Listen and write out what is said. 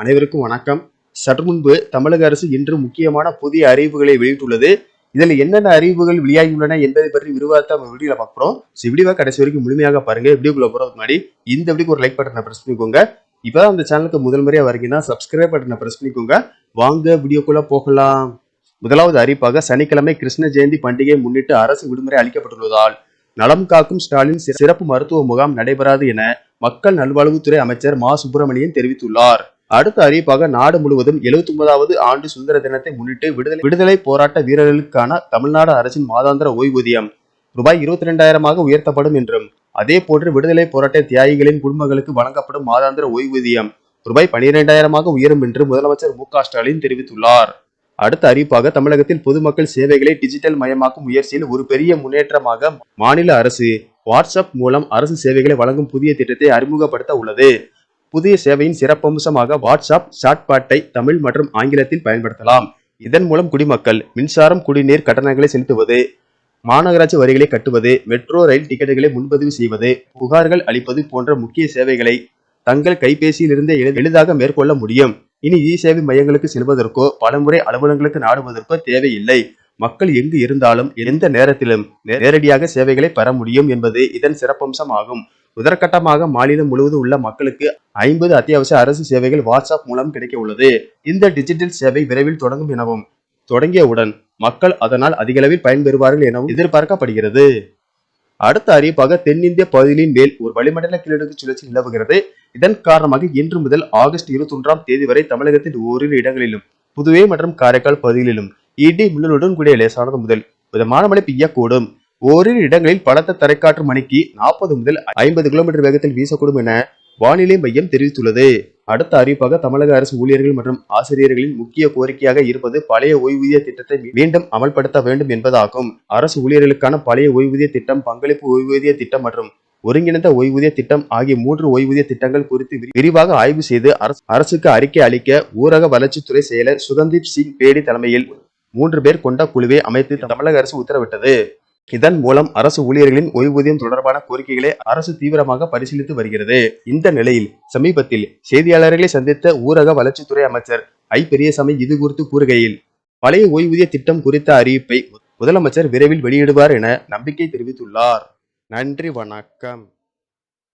அனைவருக்கும் வணக்கம். சற்று முன்பு தமிழக அரசு இன்று முக்கியமான புதிய அறிவிப்புகளை வெளியிட்டுள்ளது. இதில் என்னென்ன அறிவிப்புகள் வெளியாகியுள்ளன என்பதை பற்றி விரிவாக நம்ம வீடியோல பார்க்கிறோம். வீடியோவை கடைசி வரைக்கும் முழுமையாக பாருங்க. வீடியோக்குள்ள போறதுக்கு முன்னாடி இந்த வீடியோக்கு ஒரு லைக் பட்டனை பிரஸ் பண்ணிக்கோங்க. இப்பதான் அந்த சேனலுக்கு முதல் முறையா வரீங்கன்னா சப்ஸ்கிரைப் பட்டனை பிரஸ் பண்ணிக்கோங்க. வாங்க வீடியோக்குள்ள போகலாம். முதலாவது அறிவிப்பாக சனிக்கிழமை கிருஷ்ண ஜெயந்தி பண்டிகையை முன்னிட்டு அரசு விடுமுறை அளிக்கப்பட்டுள்ளதால் நலம் காக்கும் ஸ்டாலின் சிறப்பு மருத்துவ முகாம் நடைபெறாது என மக்கள் நல்வாழ்வுத்துறை அமைச்சர் மா சுப்பிரமணியன் தெரிவித்துள்ளார். அடுத்த அறிவிப்பாக நாடு முழுவதும் 79வது ஆண்டு சுதந்திர தினத்தை முன்னிட்டு விடுதலை போராட்ட வீரர்களுக்கான தமிழ்நாடு அரசின் மாதாந்திர ஓய்வூதியம் ரூபாய் 22,000 உயர்த்தப்படும் என்றும் அதே போன்று விடுதலை போராட்ட தியாகிகளின் குடும்பங்களுக்கு வழங்கப்படும் மாதாந்திர ஓய்வூதியம் ரூபாய் 12,000 உயரும் என்று முதலமைச்சர் மு.க.ஸ்டாலின் தெரிவித்துள்ளார். அடுத்த அறிவிப்பாக தமிழகத்தில் பொதுமக்கள் சேவைகளை டிஜிட்டல் மயமாக்கும் முயற்சியில் ஒரு பெரிய முன்னேற்றமாக மாநில அரசு வாட்ஸ்அப் மூலம் அரசு சேவைகளை வழங்கும் புதிய திட்டத்தை அறிமுகப்படுத்த உள்ளது. புதிய சேவையின் சிறப்பம்சமாக வாட்ஸ்அப் சாட்பாட்டை தமிழ் மற்றும் ஆங்கிலத்தில் பயன்படுத்தலாம். இதன் மூலம் குடிமக்கள் மின்சாரம், குடிநீர் கட்டணங்களை செலுத்துவது, மாநகராட்சி வரிகளை கட்டுவது, மெட்ரோ ரயில் டிக்கெட்டுகளை முன்பதிவு செய்வது, புகார்கள் அளிப்பது போன்ற முக்கிய சேவைகளை தங்கள் கைபேசியில் இருந்தே எளிதாக மேற்கொள்ள முடியும். இனி இ சேவை மையங்களுக்கு செல்வதற்கோ பலமுறை அலுவலகங்களுக்கு நாடுவதற்கோ தேவையில்லை. மக்கள் எங்கு இருந்தாலும் எந்த நேரத்திலும் நேரடியாக சேவைகளை பெற முடியும் என்பது இதன் சிறப்பம்சம் ஆகும். முதற்கட்டமாக மாநிலம் முழுவதும் உள்ள மக்களுக்கு 50 அத்தியாவசிய அரசு சேவைகள் வாட்ஸ்அப் மூலம் கிடைக்க உள்ளது. இந்த டிஜிட்டல் சேவை விரைவில் தொடங்கும் எனவும் தொடங்கியவுடன் மக்கள் அதனால் அதிகளவில் பயன்பெறுவார்கள் எனவும் எதிர்பார்க்கப்படுகிறது. அடுத்த அறிவிப்பாக தென்னிந்திய பகுதிகளின் மேல் ஒரு வளிமண்டல கீழடுக்கு சுழற்சி நிலவுகிறது. இதன் காரணமாக இன்று முதல் ஆகஸ்ட் 21ஆம் தேதி வரை தமிழகத்தின் ஓரிரு இடங்களிலும் புதுவை மற்றும் காரைக்கால் பகுதிகளிலும் இடி மின்னலுடன் கூடிய லேசானது முதல் மிதமான மழை பெய்யக்கூடும். ஓரிரு இடங்களில் பலத்த தரைக்காற்று மணிக்கு 40 முதல் 50 கிலோமீட்டர் வேகத்தில் வீசக்கூடும் என வானிலை மையம் தெரிவித்துள்ளது. அடுத்த அறிவிப்பாக தமிழக அரசு ஊழியர்கள் மற்றும் ஆசிரியர்களின் முக்கிய கோரிக்கையாக இருப்பது பழைய ஓய்வூதிய திட்டத்தை மீண்டும் அமல்படுத்த வேண்டும் என்பதாகும். அரசு ஊழியர்களுக்கான பழைய ஓய்வூதிய திட்டம், பங்களிப்பு ஓய்வூதிய திட்டம் மற்றும் ஒருங்கிணைந்த ஓய்வூதிய திட்டம் ஆகிய 3 ஓய்வூதிய திட்டங்கள் குறித்து விரிவாக ஆய்வு செய்து அரசுக்கு அறிக்கை அளிக்க ஊரக வளர்ச்சித்துறை செயலர் சுகந்தீப் சிங் பேடி தலைமையில் 3 பேர் கொண்ட குழுவை அமைத்து தமிழக அரசு உத்தரவிட்டது. இதன் மூலம் அரசு ஊழியர்களின் ஓய்வூதியம் தொடர்பான கோரிக்கைகளை அரசு தீவிரமாக பரிசீலித்து வருகிறது. இந்த நிலையில் சமீபத்தில் செய்தியாளர்களை சந்தித்த ஊரக வளர்ச்சித்துறை அமைச்சர் ஐ. பெரியசாமி இது குறித்து கூறுகையில், பழைய ஓய்வூதிய திட்டம் குறித்த அறிவிப்பை முதலமைச்சர் விரைவில் வெளியிடுவார் என நம்பிக்கை தெரிவித்துள்ளார். நன்றி, வணக்கம்.